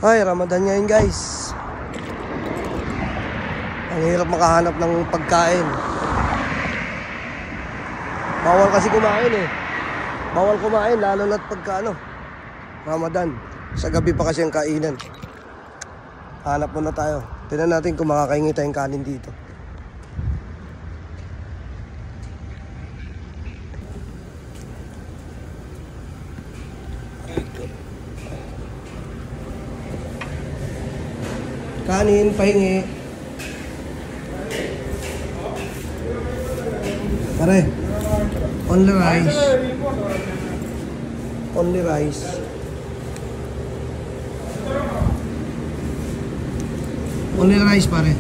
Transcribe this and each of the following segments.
Ay, Ramadan ngayon guys. Ang hirap makahanap ng pagkain. Bawal kasi kumain eh. Bawal kumain lalo na't pagka Ramadan. Sa gabi pa kasi ang kainan. Hanap muna tayo. Tignan natin kung makakaingi tayong kanin dito. Kanin, pahingi. Pare, only rice. Only rice. Only rice, pare.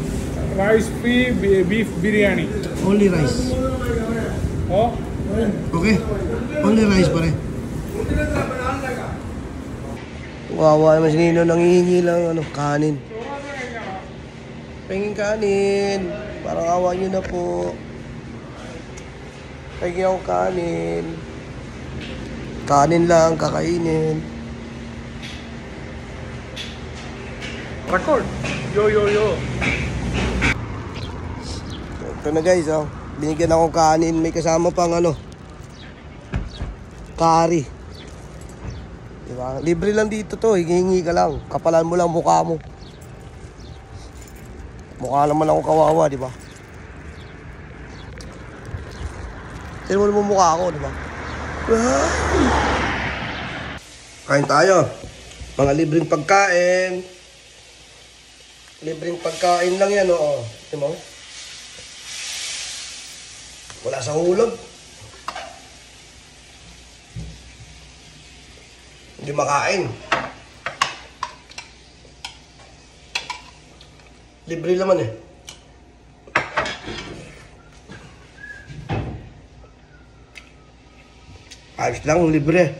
Rice free beef biryani. Only rice. Oh? Okay? Only rice, pare. Wawa naman si Nino, nangihingi lang kanin. Pengin kanin. Parang awa nyo na po. Pengin ako kanin. Kanin lang, kakainin. Record. Yo. Ito na guys, binigyan ako kanin. May kasama pang curry. Diba? Libre lang dito to, hihingi ka lang. Kapalan mo lang mukha mo. Mukha naman ako kawawa, di ba? Tignan mo naman mukha ako, di ba? Kain tayo. Mga libreng pagkain. Libreng pagkain lang yan, oo. Di mo? Wala sa hulog. Hindi makain. Libre naman eh. Ayos lang, libre.